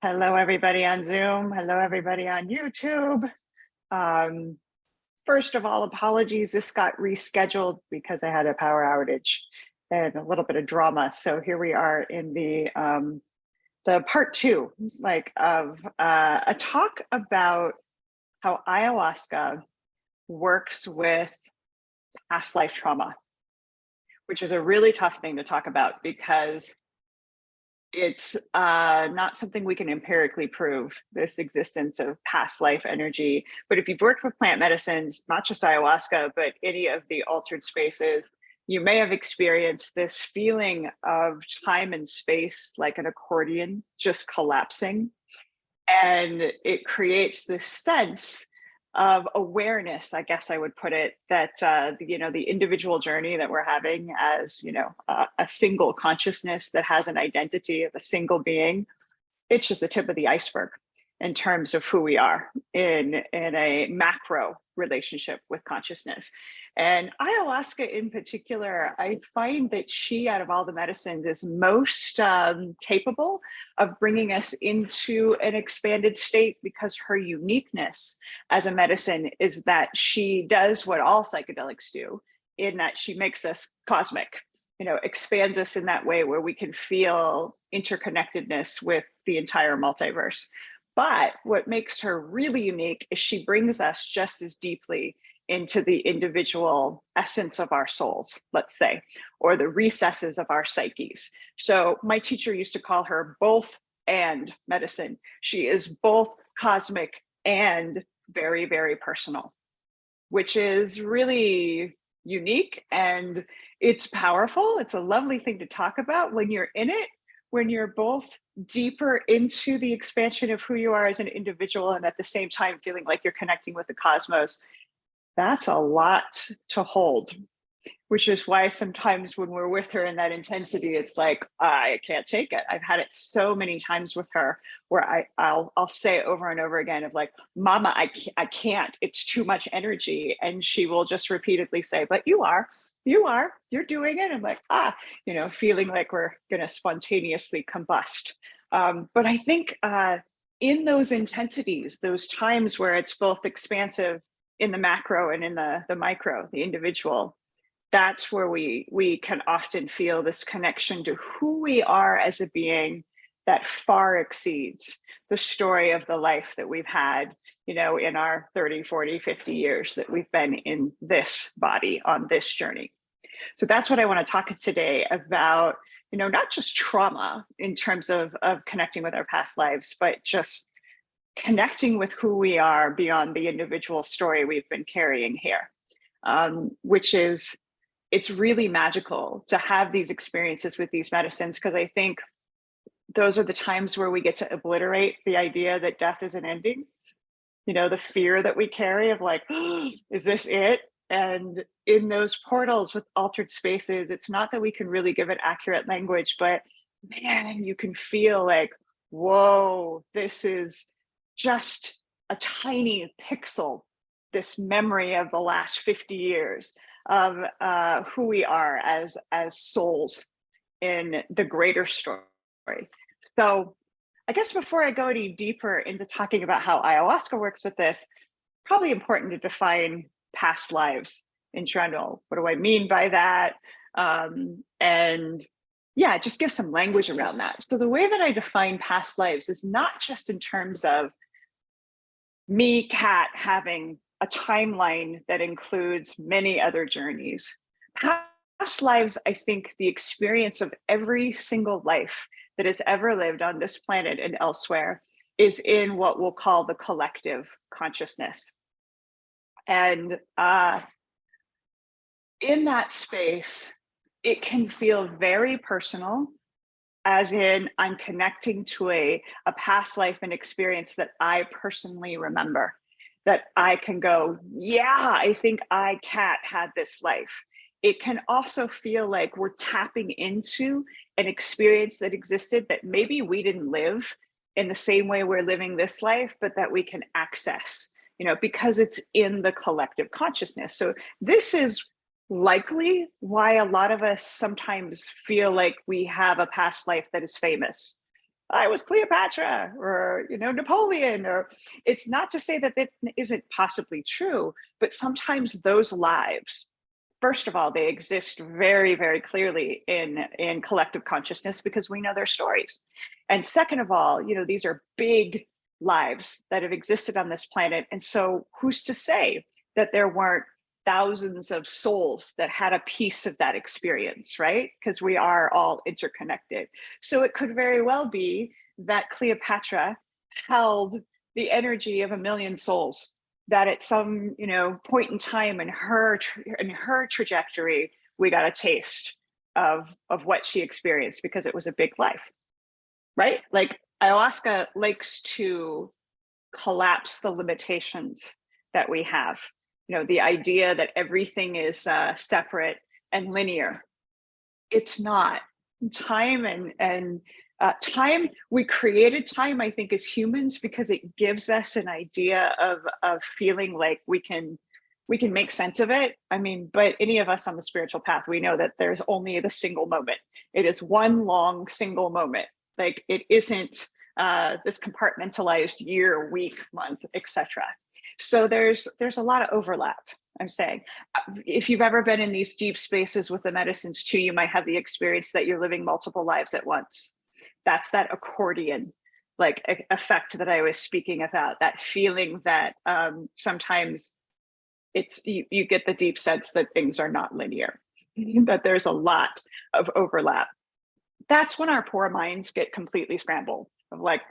Hello, everybody on Zoom. Hello, everybody on YouTube. Um, First of all, apologies. This got rescheduled because I had a power outage and a little bit of drama. So here we are in the part two, of a talk about how ayahuasca works with past life trauma, which is a really tough thing to talk about because it's not something we can empirically prove, this existence of past life energy. But if you've worked with plant medicines, not just ayahuasca, but any of the altered spaces, you may have experienced this feeling of time and space like an accordion just collapsing. And it creates this sense of awareness, I guess I would put it, that the individual journey that we're having as a single consciousness that has an identity of a single being, it's just the tip of the iceberg in terms of who we are in a macro relationship with consciousness. And ayahuasca in particular, I find that she, out of all the medicines, is most capable of bringing us into an expanded state, because her uniqueness as a medicine is that she does what all psychedelics do, in that she makes us cosmic, expands us in that way where we can feel interconnectedness with the entire multiverse. But what makes her really unique is she brings us just as deeply into the individual essence of our souls, let's say, or the recesses of our psyches. So my teacher used to call her both and medicine. She is both cosmic and very, very personal, which is really unique, and it's powerful. It's a lovely thing to talk about when you're in it, when you're both deeper into the expansion of who you are as an individual and at the same time feeling like you're connecting with the cosmos. That's a lot to hold, which is why sometimes when we're with her in that intensity, it's like, I can't take it. I've had it so many times with her where I'll say over and over again of like, Mama, I can't, it's too much energy. And she will just repeatedly say, but you're doing it. I'm like, feeling like we're going to spontaneously combust. But I think in those intensities, those times where it's both expansive in the macro and in the micro, the individual, that's where we can often feel this connection to who we are as a being that far exceeds the story of the life that we've had, in our 30, 40, 50 years that we've been in this body on this journey. So that's what I want to talk today about, not just trauma in terms of connecting with our past lives, but just connecting with who we are beyond the individual story we've been carrying here, which is, it's really magical to have these experiences with these medicines, because I think those are the times where we get to obliterate the idea that death is an ending, the fear that we carry of like, oh, is this it? And in those portals with altered spaces, it's not that we can really give it accurate language, but man, you can feel like, whoa, this is just a tiny pixel, this memory of the last 50 years of who we are as souls in the greater story. So I guess before I go any deeper into talking about how ayahuasca works with this, probably important to define past lives in general. What do I mean by that? And yeah, just give some language around that. So the way that I define past lives is not just in terms of me, Kat, having a timeline that includes many other journeys. Past lives, I think the experience of every single life that has ever lived on this planet and elsewhere is in what we'll call the collective consciousness. And in that space, it can feel very personal, as in I'm connecting to a past life and experience that I personally remember, that I can go, yeah, I think I, Kat, had this life. It can also feel like we're tapping into an experience that existed that maybe we didn't live in the same way we're living this life, but that we can access, because it's in the collective consciousness. So this is likely why a lot of us sometimes feel like we have a past life that is famous, I was Cleopatra or, Napoleon, or it's not to say that that isn't possibly true, but sometimes those lives, first of all, they exist very, very clearly in collective consciousness because we know their stories. And second of all, these are big lives that have existed on this planet. And so who's to say that there weren't thousands of souls that had a piece of that experience, right? Because we are all interconnected. So it could very well be that Cleopatra held the energy of a million souls that at some point in time in her trajectory we got a taste of what she experienced because it was a big life, right? Like ayahuasca likes to collapse the limitations that we have, the idea that everything is separate and linear. It's not. Time and time, we created time, I think, as humans because it gives us an idea of feeling like we can make sense of it. I mean, but any of us on the spiritual path, we know that there's only the single moment. It is one long single moment. Like it isn't this compartmentalized year, week, month, etc. So there's a lot of overlap. I'm saying, if you've ever been in these deep spaces with the medicines too, you might have the experience that you're living multiple lives at once. That's that accordion like effect that I was speaking about, that feeling that sometimes you get the deep sense that things are not linear, that there's a lot of overlap. That's when our poor minds get completely scrambled of like,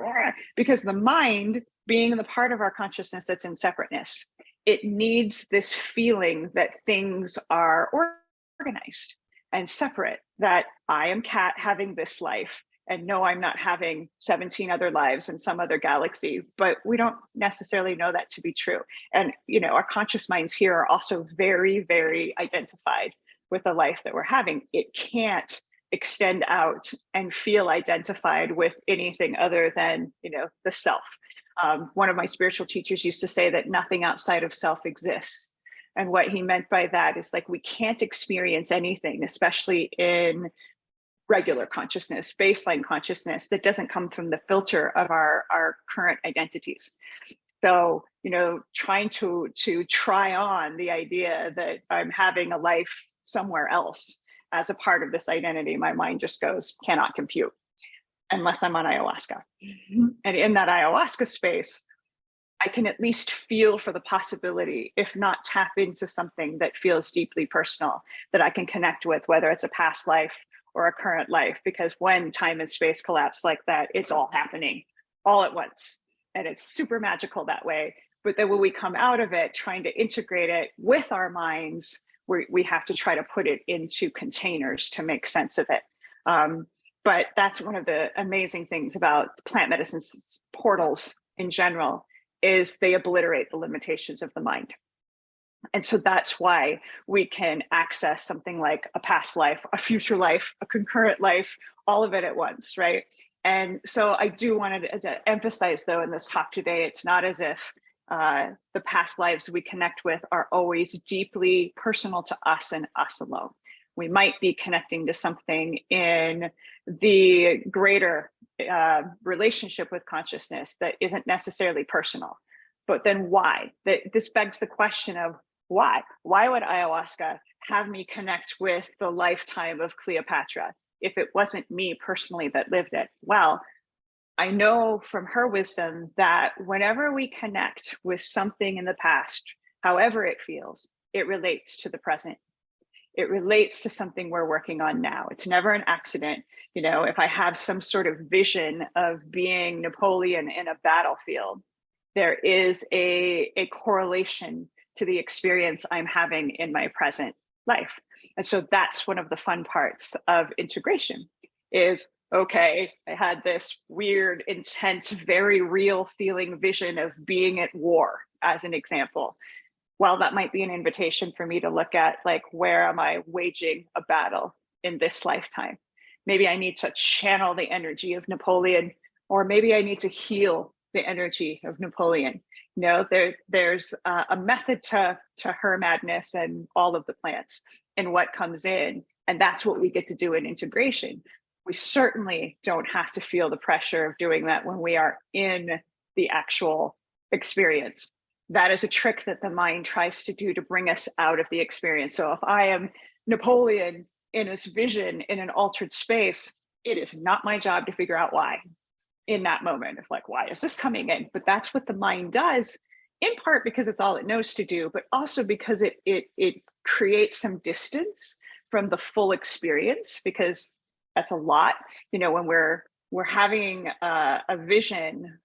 because the mind being the part of our consciousness that's in separateness, it needs this feeling that things are organized and separate, that I am Kat having this life and no, I'm not having 17 other lives in some other galaxy, but we don't necessarily know that to be true. And our conscious minds here are also very, very identified with the life that we're having. It can't extend out and feel identified with anything other than the self. One of my spiritual teachers used to say that nothing outside of self exists. And what he meant by that is like we can't experience anything, especially in regular consciousness, baseline consciousness, that doesn't come from the filter of our current identities. So, trying to try on the idea that I'm having a life somewhere else as a part of this identity, my mind just goes, cannot compute unless I'm on ayahuasca. And in that ayahuasca space, I can at least feel for the possibility, if not tap into something that feels deeply personal, that I can connect with, whether it's a past life or a current life, because when time and space collapse like that, it's all happening all at once. And it's super magical that way. But then when we come out of it, trying to integrate it with our minds, we have to try to put it into containers to make sense of it. But that's one of the amazing things about plant medicine's portals in general, is they obliterate the limitations of the mind. And so that's why we can access something like a past life, a future life, a concurrent life, all of it at once, right? And so I do want to emphasize, though, in this talk today, it's not as if the past lives we connect with are always deeply personal to us and us alone. We might be connecting to something in the greater relationship with consciousness that isn't necessarily personal. But then why? This begs the question of why? Why would ayahuasca have me connect with the lifetime of Cleopatra if it wasn't me personally that lived it? Well, I know from her wisdom that whenever we connect with something in the past, however it feels, it relates to the present. It relates to something we're working on now. It's never an accident. If I have some sort of vision of being Napoleon in a battlefield, there is a correlation to the experience I'm having in my present life. And so that's one of the fun parts of integration is, okay, I had this weird, intense, very real feeling vision of being at war, as an example. Well, that might be an invitation for me to look at, like, where am I waging a battle in this lifetime? Maybe I need to channel the energy of Napoleon, or maybe I need to heal the energy of Napoleon. There's a method to her madness and all of the plants and what comes in. And that's what we get to do in integration. We certainly don't have to feel the pressure of doing that when we are in the actual experience. That is a trick that the mind tries to do to bring us out of the experience. So if I am Napoleon in this vision in an altered space, it is not my job to figure out why in that moment. It's like, why is this coming in? But that's what the mind does, in part because it's all it knows to do, but also because it creates some distance from the full experience, because that's a lot. When we're having a vision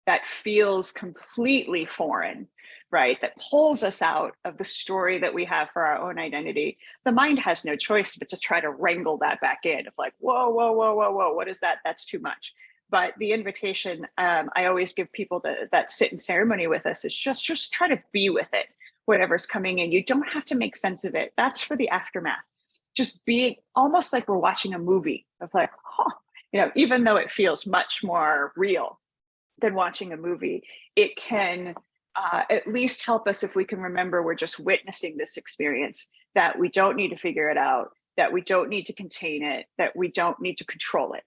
that feels completely foreign, right? That pulls us out of the story that we have for our own identity. The mind has no choice but to try to wrangle that back in. Of like, whoa, whoa, whoa, whoa, whoa, what is that? That's too much. But the invitation I always give people that sit in ceremony with us is just try to be with it, whatever's coming in. You don't have to make sense of it. That's for the aftermath. Just being almost like we're watching a movie of like, even though it feels much more real than watching a movie, it can at least help us if we can remember we're just witnessing this experience, that we don't need to figure it out, that we don't need to contain it, that we don't need to control it,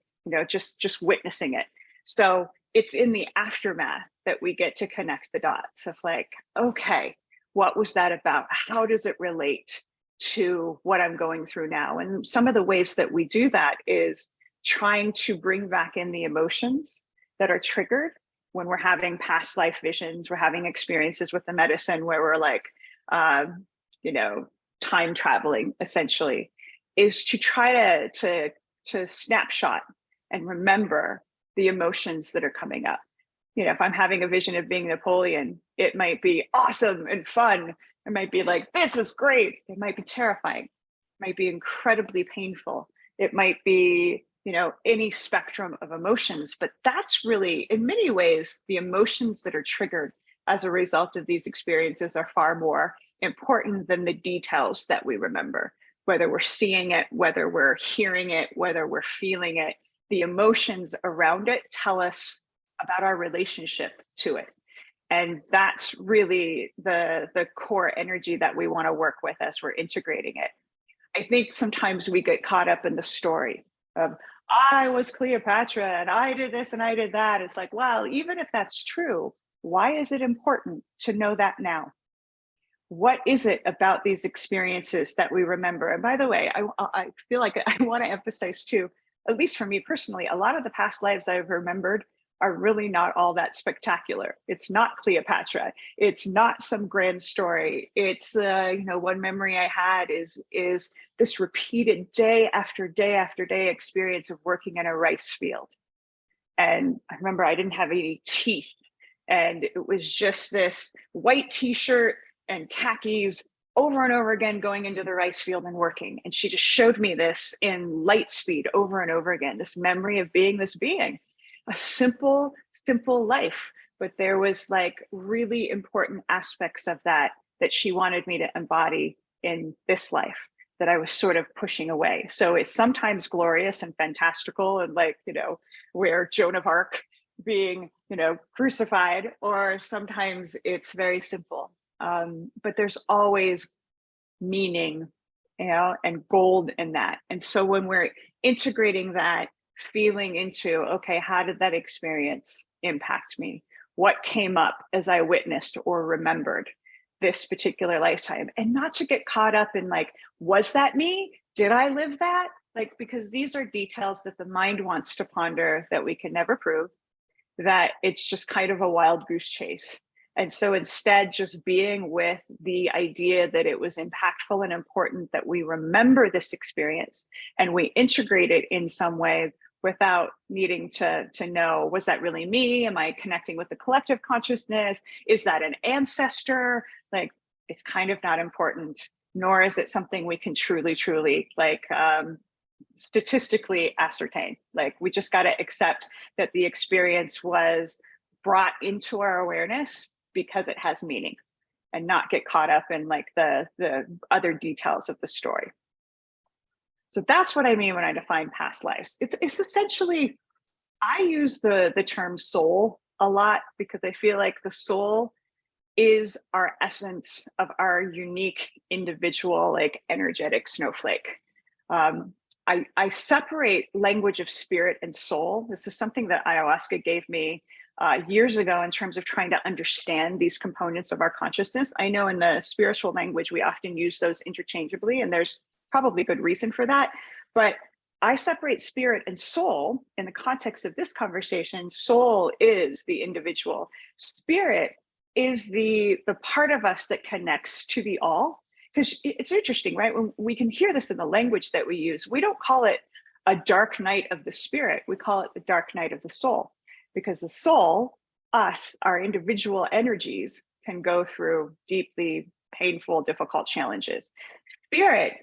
just witnessing it. So it's in the aftermath that we get to connect the dots of like, okay, what was that about? How does it relate to what I'm going through now? And some of the ways that we do that is trying to bring back in the emotions that are triggered when we're having past life visions, we're having experiences with the medicine where we're like, time traveling essentially, is to try to snapshot and remember the emotions that are coming up. If I'm having a vision of being Napoleon, it might be awesome and fun. It might be like, this is great. It might be terrifying. It might be incredibly painful. It might be, any spectrum of emotions. But that's really, in many ways, the emotions that are triggered as a result of these experiences are far more important than the details that we remember, whether we're seeing it, whether we're hearing it, whether we're feeling it. The emotions around it tell us about our relationship to it. And that's really the core energy that we want to work with as we're integrating it. I think sometimes we get caught up in the story of, I was Cleopatra and I did this and I did that. It's like, well, even if that's true, why is it important to know that now? What is it about these experiences that we remember? And by the way, I feel like I want to emphasize too, at least for me personally, a lot of the past lives I've remembered are really not all that spectacular. It's not Cleopatra. It's not some grand story. It's one memory I had is this repeated day after day after day experience of working in a rice field. And I remember I didn't have any teeth, and it was just this white t-shirt and khakis over and over again, going into the rice field and working. And she just showed me this in light speed over and over again, this memory of being this being. A simple life, but there was like really important aspects of that she wanted me to embody in this life that I was sort of pushing away. So it's sometimes glorious and fantastical and like, where Joan of Arc being, crucified, or sometimes it's very simple. But there's always meaning, and gold in that. And so when we're integrating that feeling into, okay, how did that experience impact me? What came up as I witnessed or remembered this particular lifetime? And not to get caught up in like, was that me? Did I live that? Like, because these are details that the mind wants to ponder that we can never prove, that it's just kind of a wild goose chase. And so instead, just being with the idea that it was impactful and important that we remember this experience and we integrate it in some way without needing to know, was that really me? Am I connecting with the collective consciousness? Is that an ancestor? Like, it's kind of not important, nor is it something we can truly like statistically ascertain. Like, we just got to accept that the experience was brought into our awareness because it has meaning, and not get caught up in like the other details of the story. So that's what I mean when I define past lives. It's essentially, I use the term soul a lot because I feel like the soul is our essence of our unique individual, like energetic snowflake. I separate language of spirit and soul. This is something that ayahuasca gave me years ago in terms of trying to understand these components of our consciousness. I know in the spiritual language, we often use those interchangeably, and there's probably good reason for that. But I separate spirit and soul in the context of this conversation. Soul is the individual. Spirit is the part of us that connects to the all. Because it's interesting, right? When we can hear this in the language that we use, we don't call it a dark night of the spirit. We call it the dark night of the soul, because the soul, us, our individual energies, can go through deeply painful, difficult challenges. Spirit,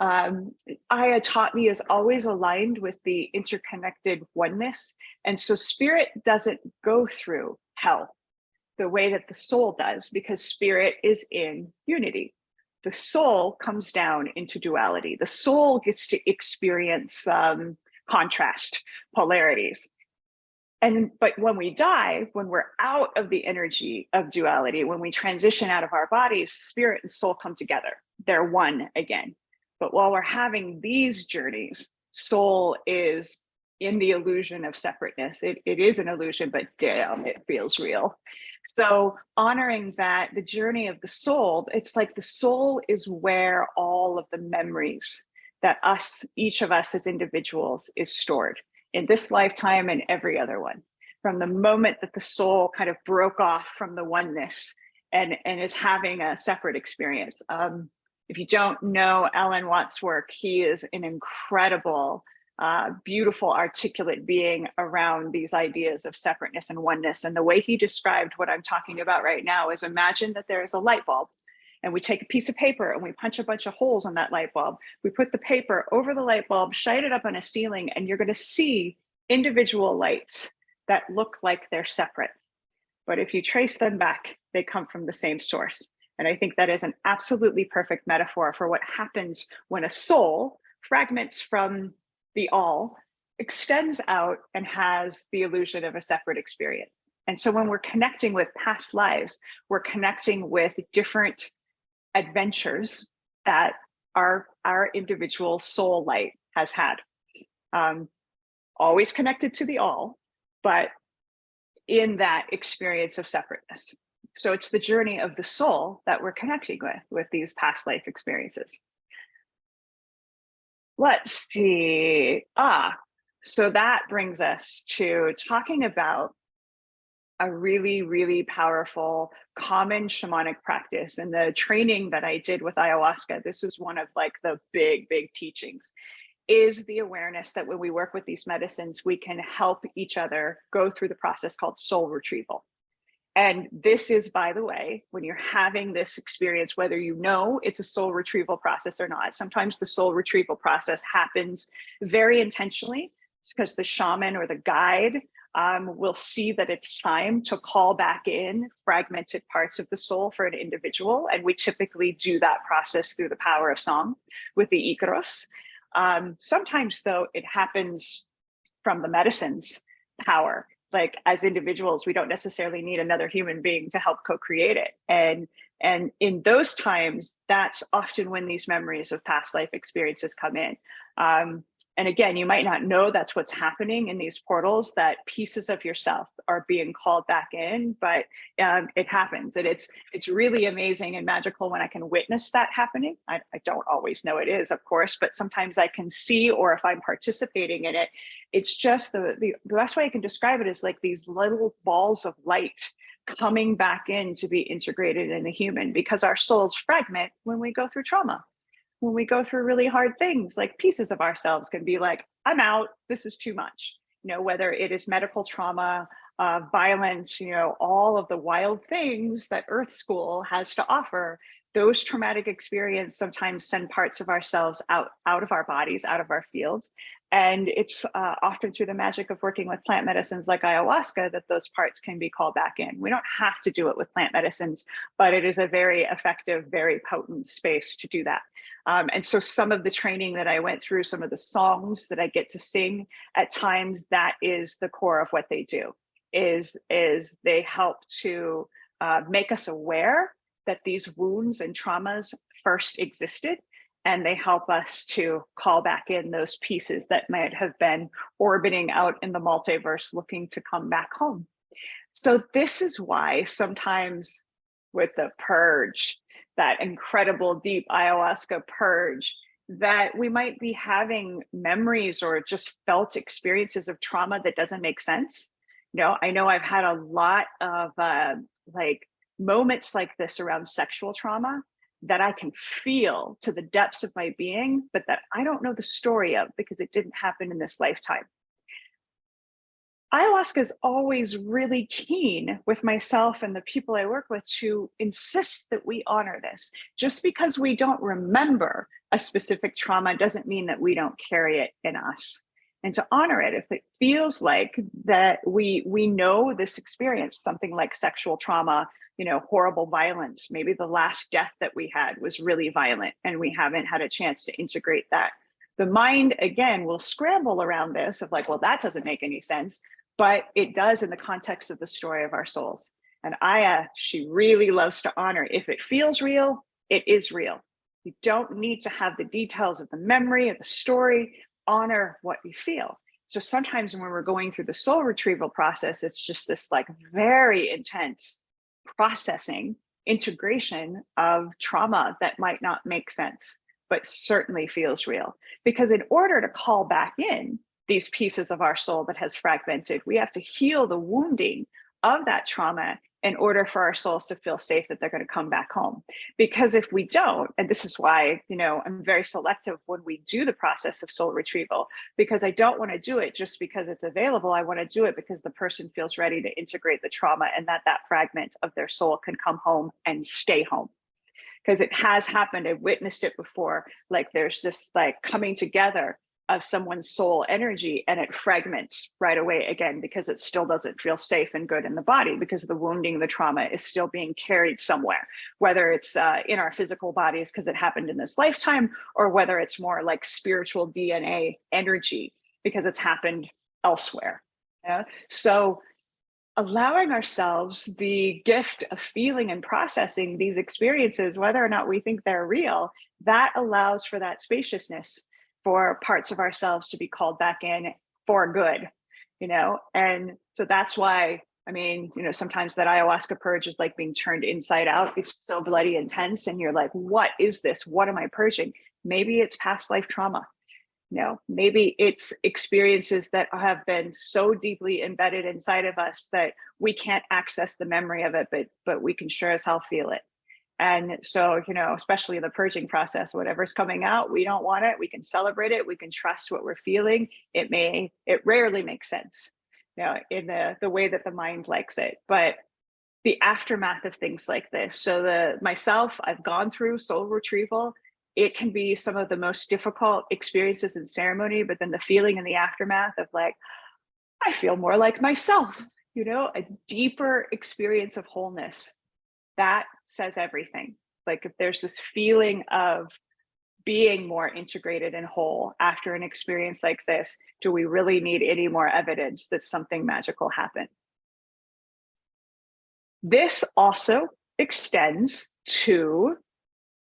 Aya taught me, is always aligned with the interconnected oneness. And so spirit doesn't go through hell the way that the soul does, because spirit is in unity. The soul comes down into duality. The soul gets to experience contrast, polarities. But when we die, when we're out of the energy of duality, when we transition out of our bodies, spirit and soul come together. They're one again. But while we're having these journeys, soul is in the illusion of separateness. It is an illusion, but damn, it feels real. So honoring that, the journey of the soul, it's like the soul is where all of the memories that each of us as individuals, is stored in this lifetime and every other one. From the moment that the soul kind of broke off from the oneness and is having a separate experience. If you don't know Alan Watts' work, he is an incredible, beautiful, articulate being around these ideas of separateness and oneness. And the way he described what I'm talking about right now is, imagine that there is a light bulb, and we take a piece of paper and we punch a bunch of holes on that light bulb. We put the paper over the light bulb, shine it up on a ceiling, and you're going to see individual lights that look like they're separate. But if you trace them back, they come from the same source. And I think that is an absolutely perfect metaphor for what happens when a soul fragments from the all, extends out, and has the illusion of a separate experience. And so when we're connecting with past lives, we're connecting with different adventures that our individual soul light has had. Always connected to the all, but in that experience of separateness. So it's the journey of the soul that we're connecting with these past life experiences. Let's see. So that brings us to talking about a really, really powerful, common shamanic practice. And the training that I did with ayahuasca, this is one of like the big, big teachings, is the awareness that when we work with these medicines, we can help each other go through the process called soul retrieval. And this is, by the way, when you're having this experience, whether you know it's a soul retrieval process or not, sometimes the soul retrieval process happens very intentionally because the shaman or the guide will see that it's time to call back in fragmented parts of the soul for an individual. And we typically do that process through the power of song with the Icaros. Sometimes, though, it happens from the medicine's power. Like, as individuals, we don't necessarily need another human being to help co-create it. And in those times, that's often when these memories of past life experiences come in. And again, you might not know that's what's happening in these portals, that pieces of yourself are being called back in, but it happens. And it's really amazing and magical when I can witness that happening. I don't always know it is, of course, but sometimes I can see, or if I'm participating in it, it's just the best way I can describe it is like these little balls of light coming back in to be integrated in the human, because our souls fragment when we go through trauma. When we go through really hard things, like pieces of ourselves can be like, I'm out, this is too much. You know, whether it is medical trauma, violence, you know, all of the wild things that Earth School has to offer, those traumatic experiences sometimes send parts of ourselves out of our bodies, out of our fields. And it's often through the magic of working with plant medicines like ayahuasca that those parts can be called back in. We don't have to do it with plant medicines, but it is a very effective, very potent space to do that. And so some of the training that I went through, some of the songs that I get to sing at times, that is the core of what they do, is they help to make us aware that these wounds and traumas first existed, and they help us to call back in those pieces that might have been orbiting out in the multiverse looking to come back home. So this is why sometimes with the purge, that incredible deep ayahuasca purge, that we might be having memories or just felt experiences of trauma that doesn't make sense. I know I've had a lot of like moments like this around sexual trauma that I can feel to the depths of my being, but that I don't know the story of because it didn't happen in this lifetime. Ayahuasca is always really keen with myself and the people I work with to insist that we honor this. Just because we don't remember a specific trauma doesn't mean that we don't carry it in us. And to honor it, if it feels like that we know this experience, something like sexual trauma, horrible violence, maybe the last death that we had was really violent and we haven't had a chance to integrate that. The mind, again, will scramble around this of like, well, that doesn't make any sense. But it does in the context of the story of our souls. And Aya, she really loves to honor. If it feels real, it is real. You don't need to have the details of the memory of the story. Honor what you feel. So sometimes when we're going through the soul retrieval process, it's just this like very intense processing, integration of trauma that might not make sense, but certainly feels real. Because in order to call back in these pieces of our soul that has fragmented, we have to heal the wounding of that trauma in order for our souls to feel safe that they're going to come back home. Because if we don't, and this is why, I'm very selective when we do the process of soul retrieval, because I don't want to do it just because it's available. I want to do it because the person feels ready to integrate the trauma and that fragment of their soul can come home and stay home. Because it has happened. I've witnessed it before. Like there's this like coming together of someone's soul energy and it fragments right away again because it still doesn't feel safe and good in the body because the wounding, the trauma is still being carried somewhere, whether it's in our physical bodies because it happened in this lifetime, or whether it's more like spiritual DNA energy because it's happened elsewhere. Yeah? So allowing ourselves the gift of feeling and processing these experiences, whether or not we think they're real, that allows for that spaciousness for parts of ourselves to be called back in for good, and so that's why, sometimes that ayahuasca purge is like being turned inside out. It's so bloody intense. And you're like, what is this? What am I purging? Maybe it's past life trauma. Maybe it's experiences that have been so deeply embedded inside of us that we can't access the memory of it, but we can sure as hell feel it. And so, especially the purging process, whatever's coming out, we don't want it. We can celebrate it. We can trust what we're feeling. It rarely makes sense, in the way that the mind likes it. But the aftermath of things like this. So myself, I've gone through soul retrieval. It can be some of the most difficult experiences in ceremony, but then the feeling in the aftermath of like, I feel more like myself, a deeper experience of wholeness. That says everything. Like if there's this feeling of being more integrated and whole after an experience like this, do we really need any more evidence that something magical happened? This also extends to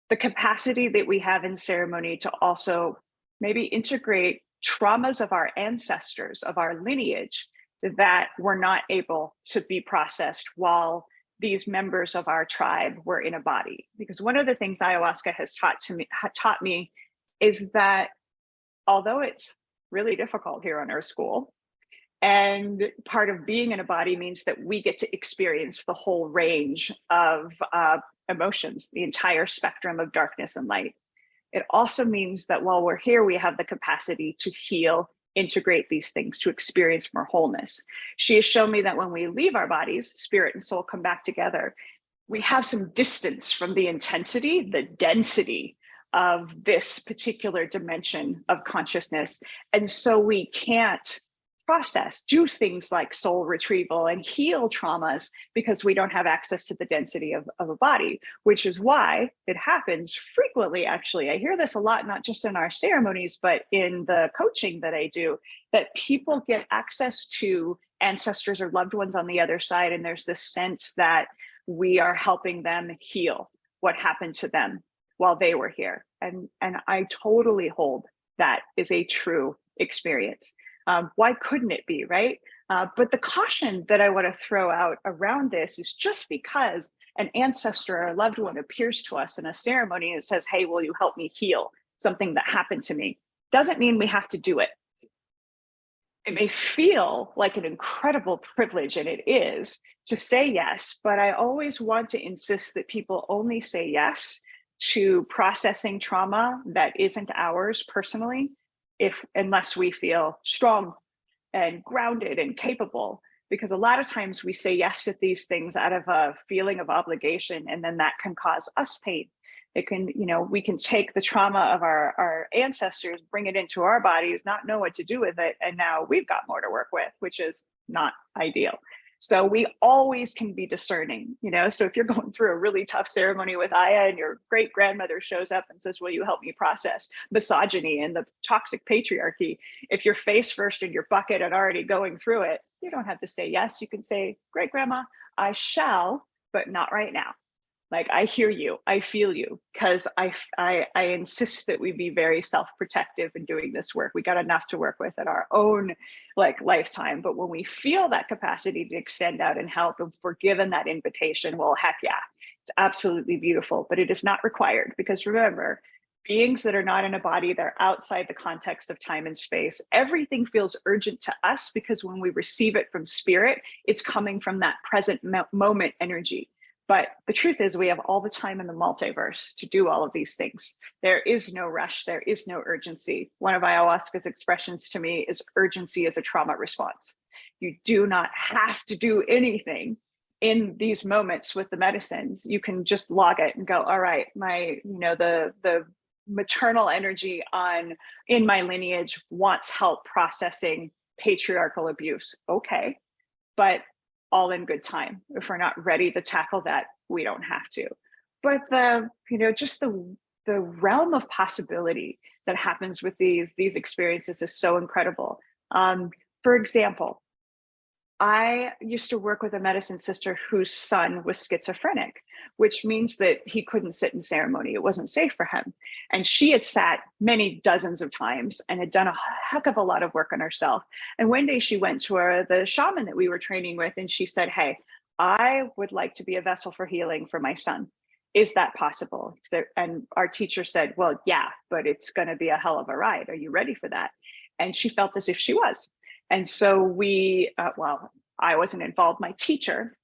the capacity that we have in ceremony to also maybe integrate traumas of our ancestors, of our lineage, that were not able to be processed while these members of our tribe were in a body. Because one of the things ayahuasca has taught me is that although it's really difficult here on Earth School, and part of being in a body means that we get to experience the whole range of emotions, the entire spectrum of darkness and light. It also means that while we're here, we have the capacity to heal, integrate these things, to experience more wholeness. She has shown me that when we leave our bodies, spirit and soul come back together, we have some distance from the intensity, the density of this particular dimension of consciousness. And so we can't do things like soul retrieval and heal traumas because we don't have access to the density of a body, which is why it happens frequently. Actually, I hear this a lot, not just in our ceremonies, but in the coaching that I do, that people get access to ancestors or loved ones on the other side. And there's this sense that we are helping them heal what happened to them while they were here. And I totally hold that is a true experience. Why couldn't it be, right? But the caution that I want to throw out around this is just because an ancestor or a loved one appears to us in a ceremony and says, hey, will you help me heal something that happened to me? Doesn't mean we have to do it. It may feel like an incredible privilege, and it is, to say yes, but I always want to insist that people only say yes to processing trauma that isn't ours personally, unless we feel strong and grounded and capable. Because a lot of times we say yes to these things out of a feeling of obligation, and then that can cause us pain. It can, we can take the trauma of our ancestors, bring it into our bodies, not know what to do with it, and now we've got more to work with, which is not ideal. So we always can be discerning, so if you're going through a really tough ceremony with Aya and your great grandmother shows up and says, will you help me process misogyny and the toxic patriarchy? If you're face first in your bucket and already going through it, you don't have to say yes. You can say, great grandma, I shall, but not right now. Like, I hear you, I feel you, because I insist that we be very self-protective in doing this work. We got enough to work with in our own lifetime. But when we feel that capacity to extend out and help, and we're given that invitation, well, heck yeah, it's absolutely beautiful, but it is not required. Because remember, beings that are not in a body, they're outside the context of time and space. Everything feels urgent to us because when we receive it from spirit, it's coming from that present moment energy. But the truth is, we have all the time in the multiverse to do all of these things. There is no rush. There is no urgency. One of ayahuasca's expressions to me is urgency as a trauma response. You do not have to do anything in these moments with the medicines. You can just log it and go, all right, the maternal energy in my lineage wants help processing patriarchal abuse. Okay, but all in good time. If we're not ready to tackle that, we don't have to. But just the realm of possibility that happens with these experiences is so incredible. For example, I used to work with a medicine sister whose son was schizophrenic, which means that he couldn't sit in ceremony. It wasn't safe for him. And she had sat many dozens of times and had done a heck of a lot of work on herself. And one day she went to the shaman that we were training with, and she said, hey, I would like to be a vessel for healing for my son. Is that possible? And our teacher said, well, yeah, but it's going to be a hell of a ride. Are you ready for that? And she felt as if she was. And so I wasn't involved. My teacher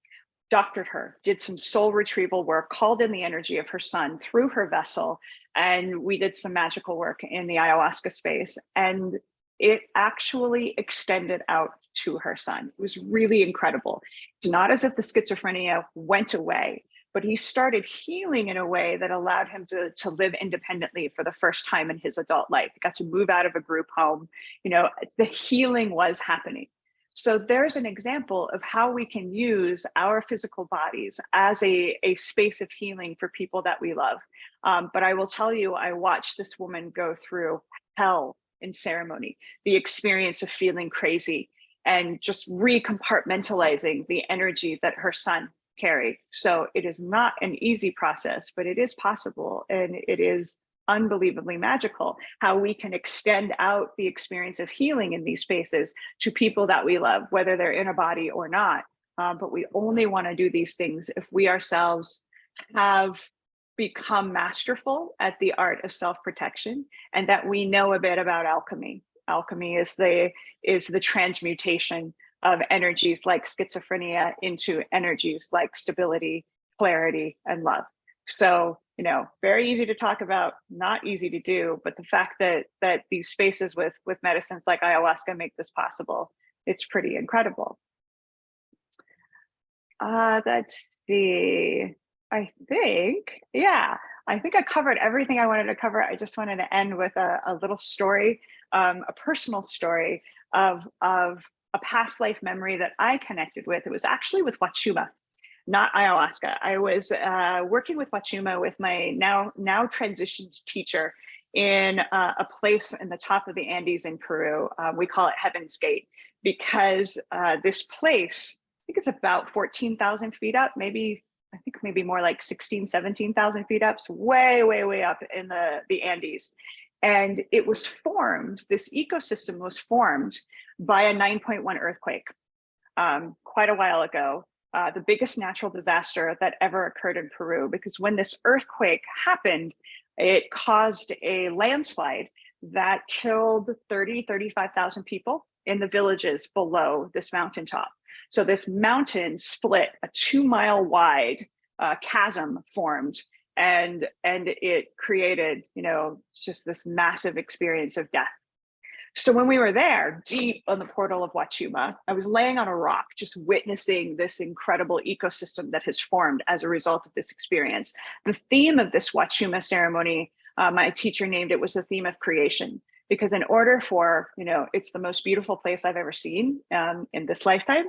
doctored her, did some soul retrieval work, called in the energy of her son through her vessel, and we did some magical work in the ayahuasca space. And it actually extended out to her son. It was really incredible. It's not as if the schizophrenia went away, but he started healing in a way that allowed him to live independently for the first time in his adult life. He got to move out of a group home. The healing was happening. So there's an example of how we can use our physical bodies as a space of healing for people that we love. But I will tell you, I watched this woman go through hell in ceremony, the experience of feeling crazy and just recompartmentalizing the energy that her son carried. So it is not an easy process, but it is possible. And it is unbelievably magical how we can extend out the experience of healing in these spaces to people that we love, whether they're in a body or not. But we only want to do these things if we ourselves have become masterful at the art of self-protection, and that we know a bit about alchemy. Alchemy is the transmutation of energies like schizophrenia into energies like stability, clarity, and love. So, very easy to talk about, not easy to do, but the fact that these spaces with medicines like ayahuasca make this possible, it's pretty incredible. Let's see. I think I covered everything I wanted to cover. I just wanted to end with a little story, a personal story of a past life memory that I connected with. It was actually with Wachuma, not ayahuasca. I was working with Wachuma with my now transitioned teacher in a place in the top of the Andes in Peru. We call it Heaven's Gate because this place, I think it's about 14,000 feet up, maybe I think maybe more like 16, 17,000 feet up, so way, way, way up in the Andes. And it was formed, this ecosystem was formed by a 9.1 earthquake quite a while ago. The biggest natural disaster that ever occurred in Peru, because when this earthquake happened, it caused a landslide that killed 30, 35,000 people in the villages below this mountaintop. So this mountain split, a 2-mile wide chasm formed, and it created, just this massive experience of death. So when we were there, deep on the portal of Huachuma, I was laying on a rock, just witnessing this incredible ecosystem that has formed as a result of this experience. The theme of this Huachuma ceremony, my teacher named it, was the theme of creation. Because in order for, it's the most beautiful place I've ever seen in this lifetime.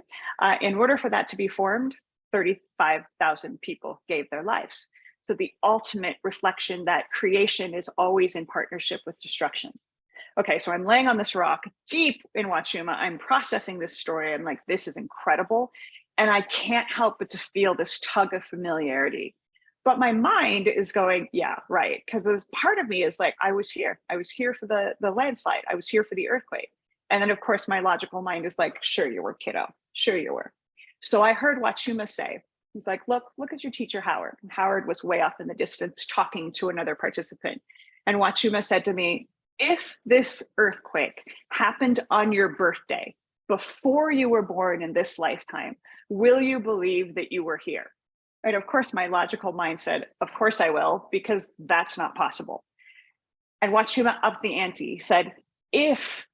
In order for that to be formed, 35,000 people gave their lives. So the ultimate reflection that creation is always in partnership with destruction. Okay, so I'm laying on this rock deep in Huachuma. I'm processing this story. I'm like, this is incredible. And I can't help but to feel this tug of familiarity. But my mind is going, yeah, right. Because this part of me is like, I was here. I was here for the landslide. I was here for the earthquake. And then, of course, my logical mind is like, sure you were, kiddo. Sure you were. So I heard Huachuma say, he's like, look at your teacher, Howard. And Howard was way off in the distance talking to another participant. And Huachuma said to me, if this earthquake happened on your birthday, before you were born in this lifetime, will you believe that you were here? And of course, my logical mind said, of course I will, because that's not possible. And Huachuma upped the ante, said, if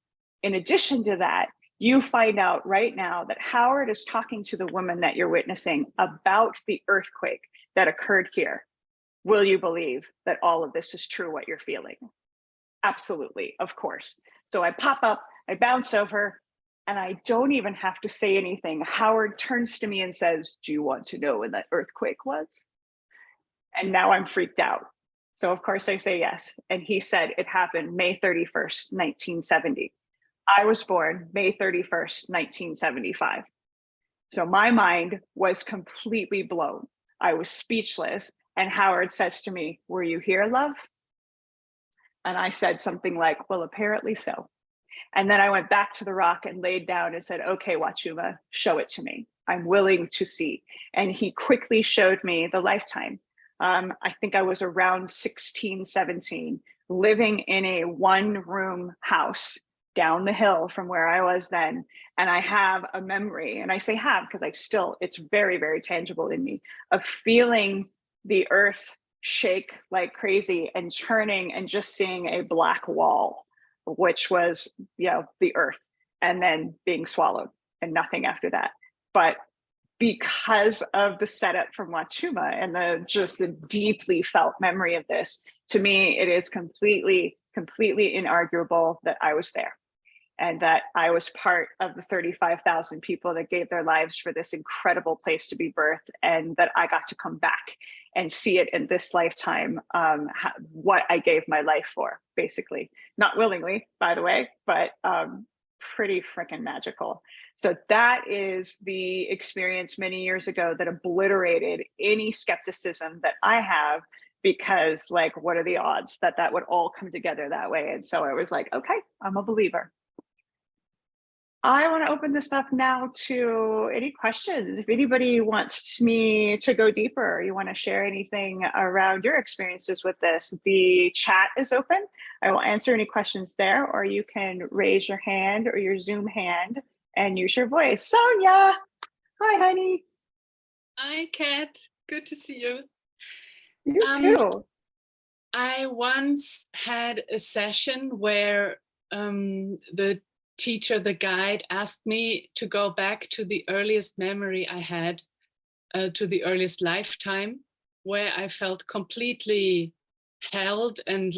in addition to that, you find out right now that Howard is talking to the woman that you're witnessing about the earthquake that occurred here, will you believe that all of this is true, what you're feeling? Absolutely, of course. So I pop up, I bounce over, and I don't even have to say anything. Howard turns to me and says, do you want to know when that earthquake was? And now I'm freaked out. So of course I say yes. And he said it happened May 31st, 1970. I was born May 31st, 1975. So my mind was completely blown. I was speechless. And Howard says to me, were you here, love? And I said something like, well, apparently so. And then I went back to the rock and laid down and said, okay, Huachuma, show it to me. I'm willing to see. And he quickly showed me the lifetime. I think I was around 16, 17, living in a 1-room house down the hill from where I was then. And I have a memory, and I say have because it's very, very tangible in me, of feeling the earth shake like crazy and turning and just seeing a black wall, which was, the earth, and then being swallowed and nothing after that. But because of the setup from Huachuma and the deeply felt memory of this, to me, it is completely inarguable that I was there. And that I was part of the 35,000 people that gave their lives for this incredible place to be birthed, and that I got to come back and see it in this lifetime, what I gave my life for, basically. Not willingly, by the way, but pretty freaking magical. So that is the experience many years ago that obliterated any skepticism that I have, because what are the odds that would all come together that way? And so I was like, okay, I'm a believer. I want to open this up now to any questions. If anybody wants me to go deeper, or you want to share anything around your experiences with this, the chat is open. I will answer any questions there, or you can raise your hand or your Zoom hand and use your voice. Sonia, hi, honey. Hi, Kat. Good to see you. You too. I once had a session where the teacher, the guide, asked me to go back to the earliest memory I had, to the earliest lifetime, where I felt completely held and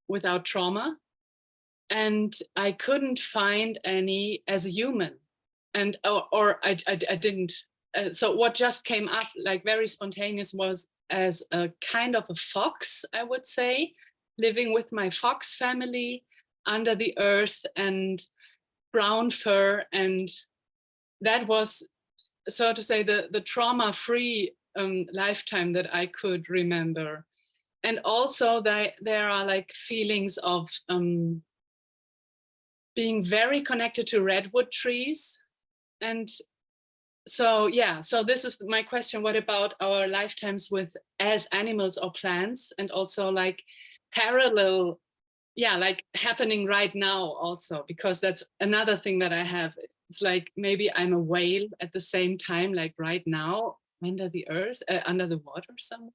without trauma. And I couldn't find any as a human, and or I didn't. So what just came up very spontaneous was as a kind of a fox, I would say, living with my fox family under the earth and brown fur. And that was, so to say, the trauma-free lifetime that I could remember. And also there are like feelings of being very connected to redwood trees. And so, yeah, so this is my question. What about our lifetimes with as animals or plants, and also like parallel, yeah, like happening right now also, because that's another thing that I have. It's like maybe I'm a whale at the same time, like right now under the earth, under the water somewhere.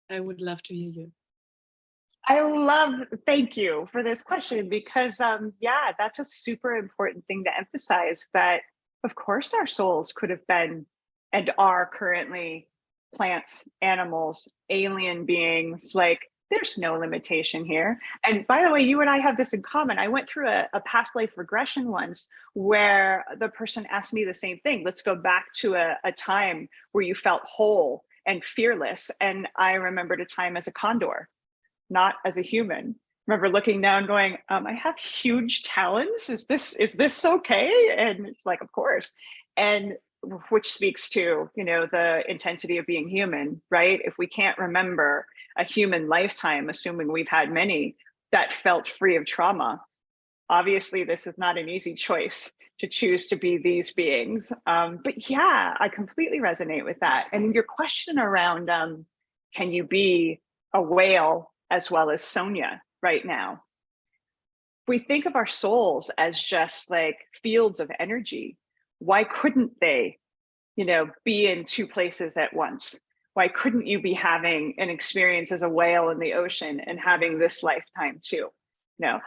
I would love to hear you. Thank you for this question, because yeah, that's a super important thing to emphasize, that of course our souls could have been and are currently plants, animals, alien beings. Like, there's no limitation here. And by the way, you and I have this in common. I went through a past life regression once where the person asked me the same thing. Let's go back to a time where you felt whole and fearless. And I remembered a time as a condor, not as a human. Remember looking down going, I have huge talons. Is this okay? And it's like, of course. And which speaks to, the intensity of being human, right? If we can't remember a human lifetime, assuming we've had many, that felt free of trauma, obviously this is not an easy choice to choose to be these beings. But yeah, I completely resonate with that. And your question around, can you be a whale as well as Sonia right now? We think of our souls as just like fields of energy. Why couldn't they, be in two places at once? Why couldn't you be having an experience as a whale in the ocean and having this lifetime too? No,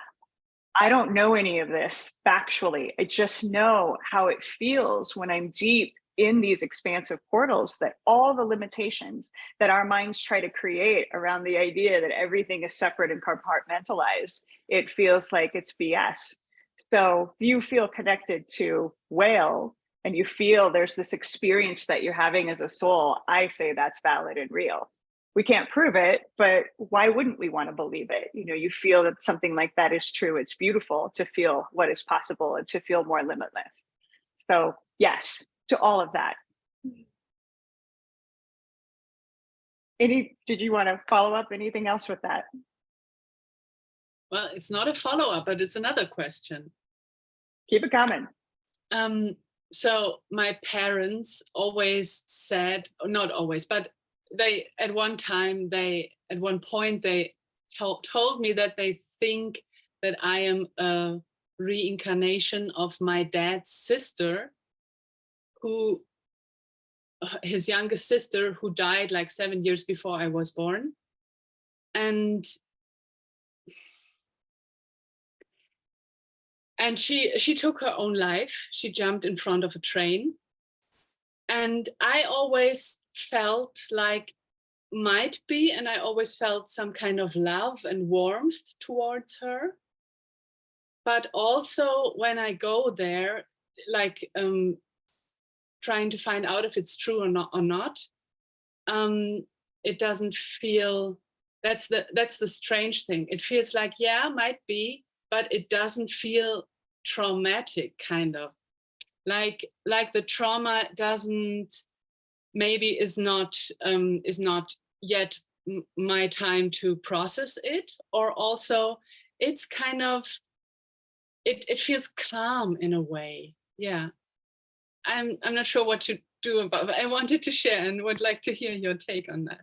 I don't know any of this factually. I just know how it feels when I'm deep in these expansive portals, that all the limitations that our minds try to create around the idea that everything is separate and compartmentalized, it feels like it's BS. So you feel connected to whale and you feel there's this experience that you're having as a soul, I say that's valid and real. We can't prove it, but why wouldn't we want to believe it? You feel that something like that is true. It's beautiful to feel what is possible and to feel more limitless. So yes, to all of that. Did you want to follow up anything else with that? Well, it's not a follow-up, but it's another question. Keep it coming. So my parents always said, not always, but at one point they told me that they think that I am a reincarnation of my dad's sister, his youngest sister, who died like 7 years before I was born. And she took her own life. She jumped in front of a train. And I always felt like might be, and I always felt some kind of love and warmth towards her. But also when I go there, like trying to find out if it's true or not, it doesn't feel, that's the strange thing. It feels like, yeah, might be, but it doesn't feel traumatic, kind of. Like the trauma is not yet my time to process it, or also it's kind of, it feels calm in a way. Yeah, I'm not sure what to do about it. I wanted to share and would like to hear your take on that.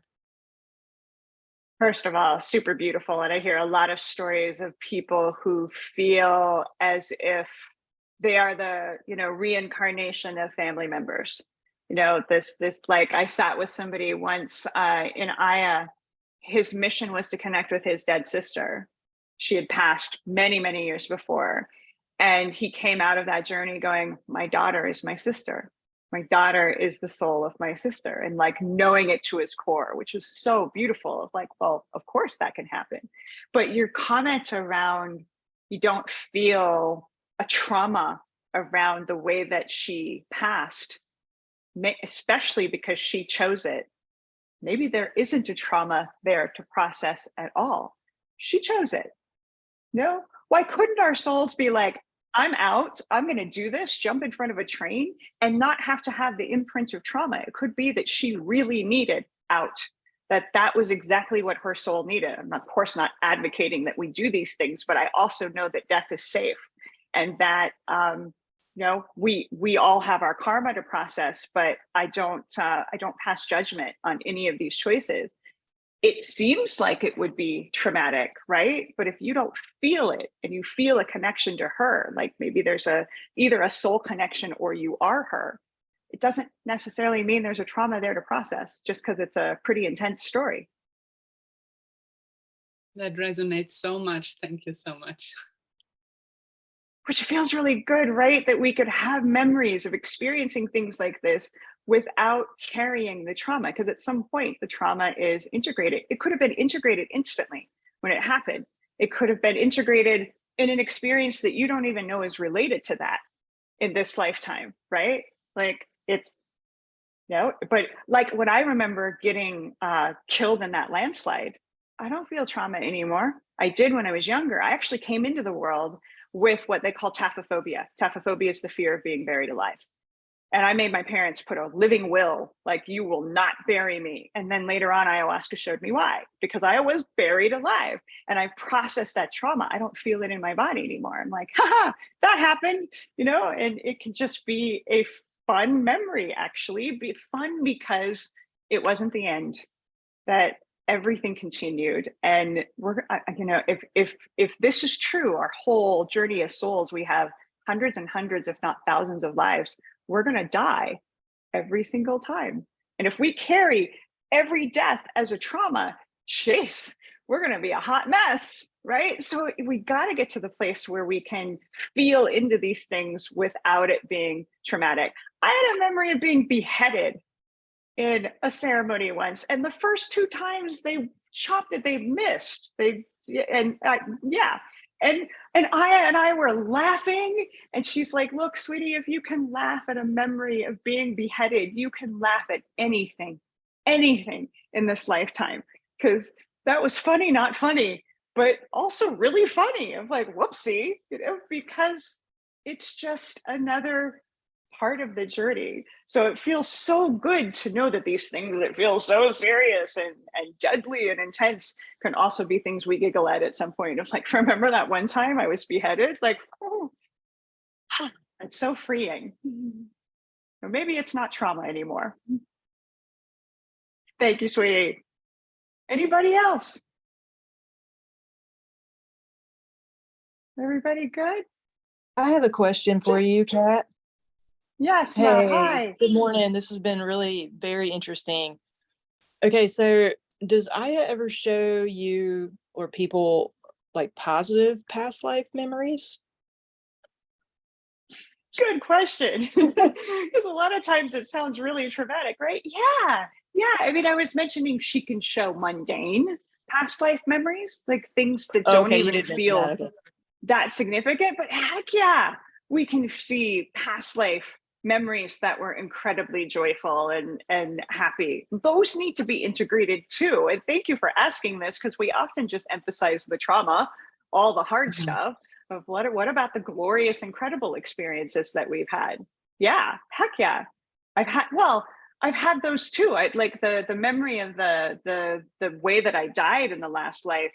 First of all, super beautiful. And I hear a lot of stories of people who feel as if they are the, reincarnation of family members. This like, I sat with somebody once in Aya. His mission was to connect with his dead sister. She had passed many, many years before. And he came out of that journey going, my daughter is my sister. My daughter is the soul of my sister, and like knowing it to his core, which is so beautiful. Of like, well, of course that can happen. But your comment around, you don't feel a trauma around the way that she passed, especially because she chose it. Maybe there isn't a trauma there to process at all. She chose it. No, why couldn't our souls be like, I'm out. I'm going to do this, jump in front of a train, and not have to have the imprint of trauma. It could be that she really needed out, that was exactly what her soul needed. I'm, of course, not advocating that we do these things, but I also know that death is safe, and that we all have our karma to process. But I don't pass judgment on any of these choices. It seems like it would be traumatic, right? But if you don't feel it and you feel a connection to her, like maybe there's either a soul connection or you are her, it doesn't necessarily mean there's a trauma there to process just because it's a pretty intense story. That resonates so much. Thank you so much. Which feels really good, right? That we could have memories of experiencing things like this without carrying the trauma. Because at some point, the trauma is integrated. It could have been integrated instantly when it happened. It could have been integrated in an experience that you don't even know is related to that in this lifetime, right? Like it's, but like when I remember getting killed in that landslide, I don't feel trauma anymore. I did when I was younger. I actually came into the world with what they call taphophobia. Taphophobia is the fear of being buried alive. And I made my parents put a living will, like, you will not bury me. And then later on, ayahuasca showed me why, because I was buried alive and I processed that trauma. I don't feel it in my body anymore. I'm like, haha, that happened, and it can just be a fun memory, actually. Be fun because it wasn't the end, that everything continued. And if this is true, our whole journey as souls, we have hundreds and hundreds, if not thousands of lives. We're going to die every single time. And if we carry every death as a trauma, jeez, we're going to be a hot mess, right? So we got to get to the place where we can feel into these things without it being traumatic. I had a memory of being beheaded in a ceremony once, and the first two times they chopped it, they missed. Yeah, and I were laughing, and she's like, "Look, sweetie, if you can laugh at a memory of being beheaded, you can laugh at anything in this lifetime, because that was funny, not funny, but also really funny." Of like, whoopsie, because it's just another part of the journey. So it feels so good to know that these things that feel so serious and deadly and intense can also be things we giggle at some point. Of like, remember that one time I was beheaded? Like, oh, it's so freeing. Or maybe it's not trauma anymore. Thank you, sweetie. Anybody else? Everybody good? I have a question for you, Kat. Yes, Ma. Hey, Hi. good morning. This has been really very interesting. Okay, so does Aya ever show you or people like positive past life memories? Good question. Because a lot of times it sounds really traumatic, right? Yeah. Yeah. I mean, I was mentioning she can show mundane past life memories, like things that don't Okay, you even did mention feel that. Okay. that significant, but heck yeah, we can see past life memories that were incredibly joyful and happy. Those need to be integrated too. And thank you for asking this, because we often just emphasize the trauma, all the hard Mhm. stuff, of what about the glorious, incredible experiences that we've had? Yeah, heck yeah. I've had those too. I like the memory of the way that I died in the last life.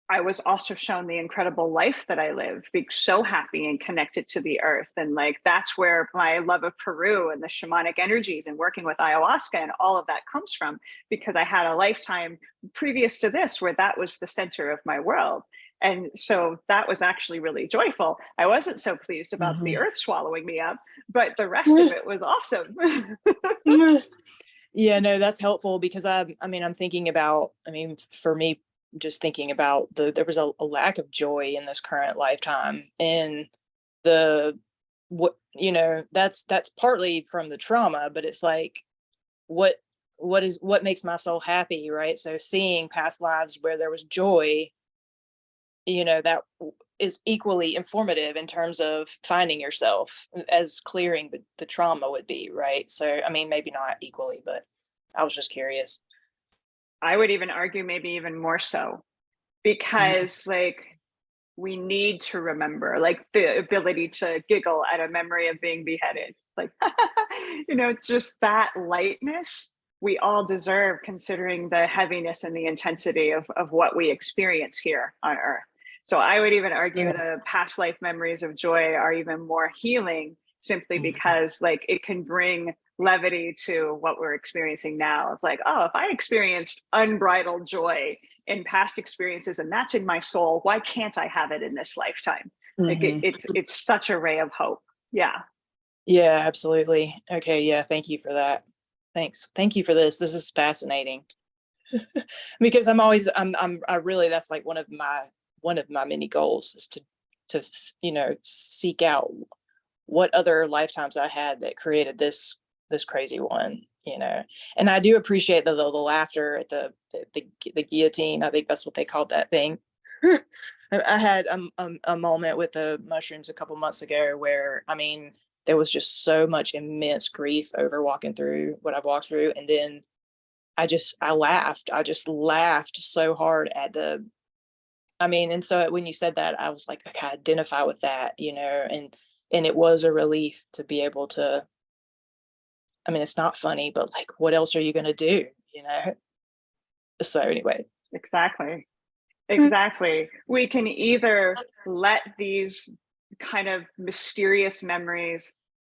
I was also shown the incredible life that I lived, being so happy and connected to the earth. And like, that's where my love of Peru and the shamanic energies and working with ayahuasca and all of that comes from, because I had a lifetime previous to this where that was the center of my world. And so that was actually really joyful. I wasn't so pleased about the Mhm. earth swallowing me up, but the rest of it was awesome. Yeah, no, that's helpful because I mean, I'm thinking about, I mean, for me, just thinking about there was a lack of joy in this current lifetime. And the that's partly from the trauma, but it's like what what makes my soul happy, right? So seeing past lives where there was joy, that is equally informative in terms of finding yourself, as clearing the trauma would be, right? So I mean, maybe not equally, but I was just curious. I would even argue maybe even more so, Mhm. because like we need to remember, like the ability to giggle at a memory of being beheaded, like, just that lightness we all deserve, considering the heaviness and the intensity of what we experience here on Earth. So I would even argue Yes. the past life memories of joy are even more healing, simply because like it can bring levity to what we're experiencing now. Of like, oh, if I experienced unbridled joy in past experiences and that's in my soul, why can't I have it in this lifetime? Like it's such a ray of hope. Yeah. Yeah, absolutely. Okay, yeah, thank you for that. Thanks. Thank you for this. This is fascinating. Because I really, that's like one of my many goals is to seek out what other lifetimes I had that created this crazy one, and I do appreciate the laughter at the guillotine. I think that's what they called that thing. I had a moment with the mushrooms a couple months ago where, I mean, there was just so much immense grief over walking through what I've walked through, and then I laughed. I just laughed so hard at and so when you said that, I was like, okay, I identify with that, and it was a relief to be able to. I mean, it's not funny, but like, what else are you going to do? So anyway. Exactly. Exactly. We can either let these kind of mysterious memories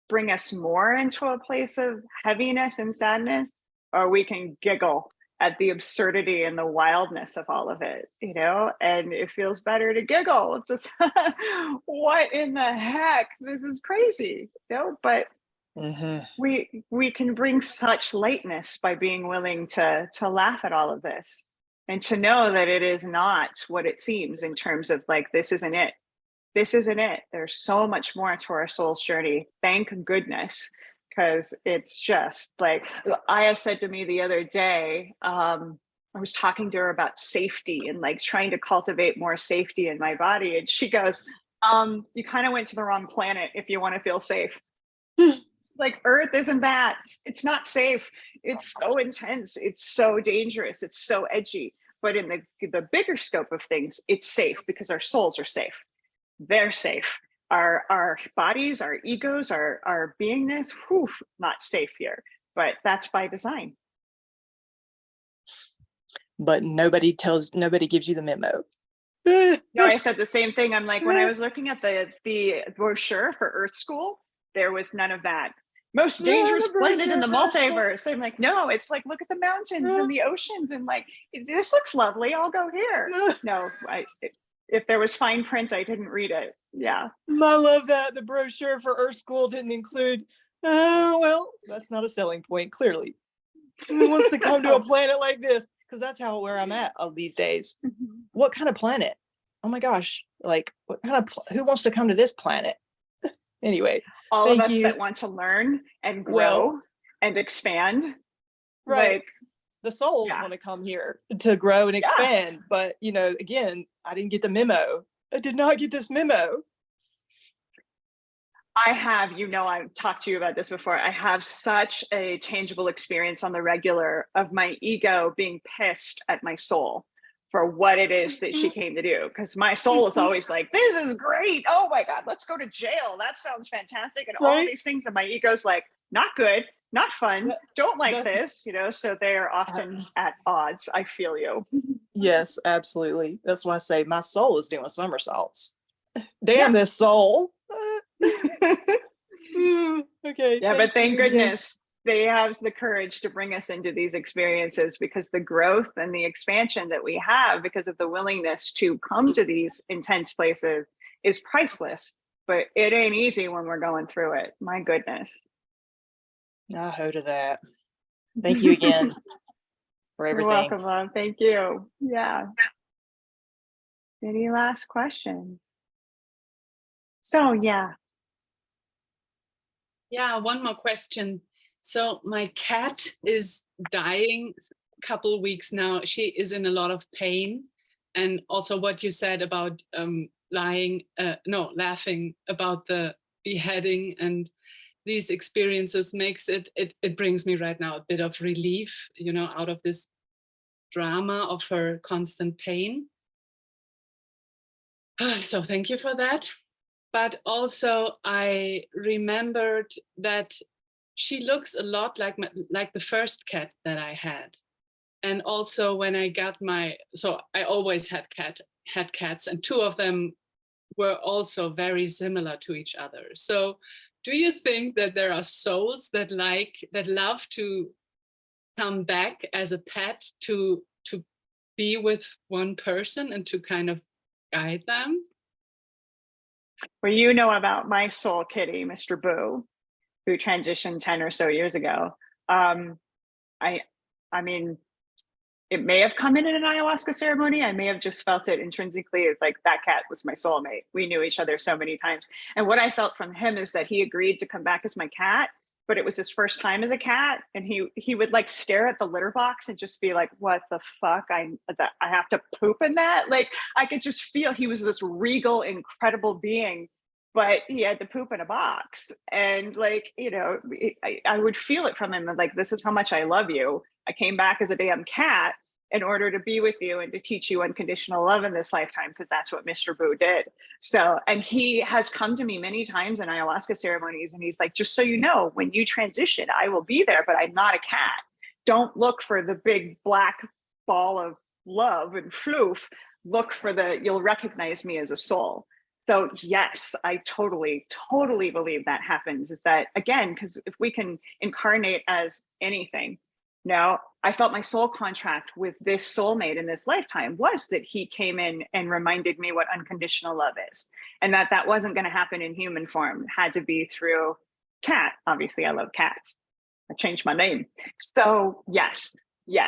bring us more into a place of heaviness and sadness, or we can giggle at the absurdity and the wildness of all of it, and it feels better to giggle. Just what in the heck? This is crazy, but we can bring such lightness by being willing to laugh at all of this, and to know that it is not what it seems, in terms of like, this isn't it. There's so much more to our soul's journey, thank goodness. Because it's just like Aya said to me the other day, I was talking to her about safety and like trying to cultivate more safety in my body, and she goes, you kind of went to the wrong planet if you want to feel safe. Like, Earth isn't that. It's not safe. It's so intense. It's so dangerous. It's so edgy. But in the bigger scope of things, it's safe because our souls are safe. They're safe. Our bodies, our egos, our beingness, not safe here. But that's by design. But nobody gives you the memo. No, I said the same thing. I'm like, when I was looking at the brochure for Earth School, there was none of that. Most dangerous planet in the multiverse. I'm like, no, it's like, look at the mountains and the oceans, and like, this looks lovely. I'll go here. No, if there was fine print, I didn't read it. Yeah. I love that the brochure for Earth School didn't include. Well, that's not a selling point. Clearly, who wants to come to a planet like this? Because that's where I'm at these days. What kind of planet? Oh my gosh! Like, what kind of? Who wants to come to this planet? Anyway, all of us that want to learn and grow and expand. Right. Like, the souls want to come here to grow and expand. But, again, I didn't get the memo. I did not get this memo. I have, I've talked to you about this before. I have such a tangible experience on the regular of my ego being pissed at my soul for what it is that she came to do. Because my soul is always like, this is great. Oh my God, let's go to jail. That sounds fantastic. And all these things. And my ego's like, not good, not fun, don't like this, so they are often at odds. I feel you. Yes, absolutely. That's why I say my soul is doing somersaults. Damn this soul. Okay. Yeah, but thank goodness they have the courage to bring us into these experiences, because the growth and the expansion that we have because of the willingness to come to these intense places is priceless. But it ain't easy when we're going through it. My goodness. I heard of that. Thank you again for everything. You're welcome, love. Thank you. Yeah. Any last questions? So, yeah. Yeah, one more question. So my cat is dying a couple weeks now. She is in a lot of pain. And also what you said about laughing about the beheading and these experiences makes it brings me right now a bit of relief, out of this drama of her constant pain. So thank you for that. But also I remembered that she looks a lot like the first cat that I had. And also when I got so I always had cats, and two of them were also very similar to each other. So do you think that there are souls that love to come back as a pet to be with one person and to kind of guide them? Well, you know about my soul kitty, Mr. Boo, who transitioned 10 or so years ago. Um, I, I mean, it may have come in an ayahuasca ceremony. I may have just felt it intrinsically as like that cat was my soulmate. We knew each other so many times. And what I felt from him is that he agreed to come back as my cat, but it was his first time as a cat. And he would like stare at the litter box and just be like, what the fuck? I have to poop in that? Like I could just feel he was this regal, incredible being, but he had to poop in a box. And like, you know, I would feel it from him. Like, this is how much I love you. I came back as a damn cat in order to be with you and to teach you unconditional love in this lifetime, because that's what Mr. Boo did. So, and he has come to me many times in ayahuasca ceremonies, and he's like, just so you know, when you transition, I will be there, but I'm not a cat. Don't look for the big black ball of love and floof. Look for you'll recognize me as a soul. So yes, I totally believe that happens. Is that, again, because if we can incarnate as anything, now, I felt my soul contract with this soulmate in this lifetime was that he came in and reminded me what unconditional love is, and that wasn't going to happen in human form. It had to be through cat. Obviously, I love cats. I changed my name. So yes.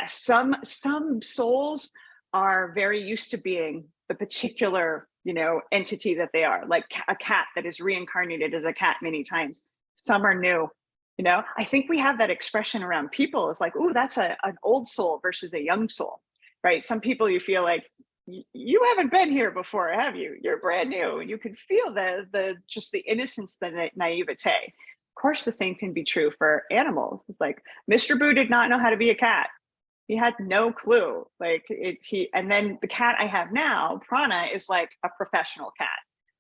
Some souls are very used to being the particular, you know, entity that they are, like a cat that is reincarnated as a cat many times. Some are new. You know, I think we have that expression around people. It's like, oh, that's an old soul versus a young soul, right? Some people you feel like you haven't been here before, have you? You're brand new, and you can feel the just the innocence, the naivete. Of course, the same can be true for animals. It's like Mr. Boo did not know how to be a cat. He had no clue. And then the cat I have now, Prana, is like a professional cat.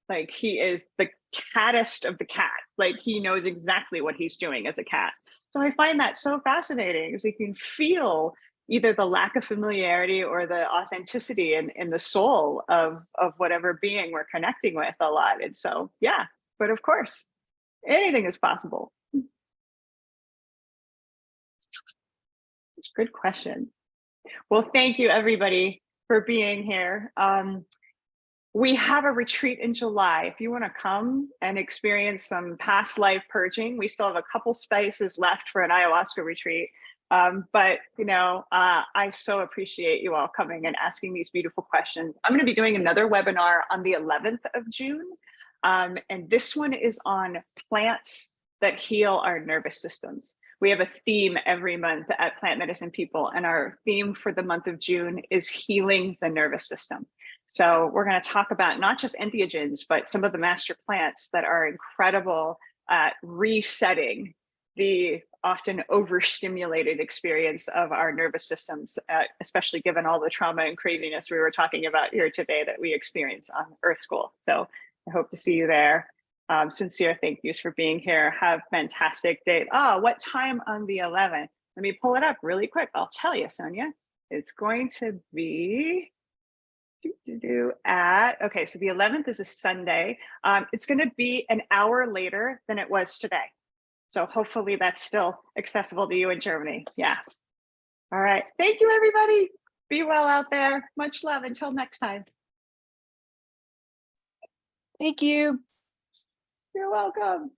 Like he is the cattest of the cats. Like he knows exactly what he's doing as a cat. So I find that so fascinating, because you can feel either the lack of familiarity or the authenticity in the soul of whatever being we're connecting with a lot. And so, yeah, but of course, anything is possible. It's a good question. Well, thank you everybody for being here. We have a retreat in July. If you want to come and experience some past life purging, we still have a couple spaces left for an ayahuasca retreat. But you know, I so appreciate you all coming and asking these beautiful questions. I'm going to be doing another webinar on the 11th of June. And this one is on plants that heal our nervous systems. We have a theme every month at Plant Medicine People, and our theme for the month of June is healing the nervous system. So we're going to talk about not just entheogens, but some of the master plants that are incredible at resetting the often overstimulated experience of our nervous systems, especially given all the trauma and craziness we were talking about here today that we experience on Earth School. So I hope to see you there. Sincere thank yous for being here. Have a fantastic day. What time on the 11th? Let me pull it up really quick. I'll tell you, Sonia. It's going to be okay, so the 11th is a Sunday. It's going to be an hour later than it was today. So hopefully that's still accessible to you in Germany. Yeah. All right. Thank you, everybody. Be well out there. Much love. Until next time. Thank you. You're welcome.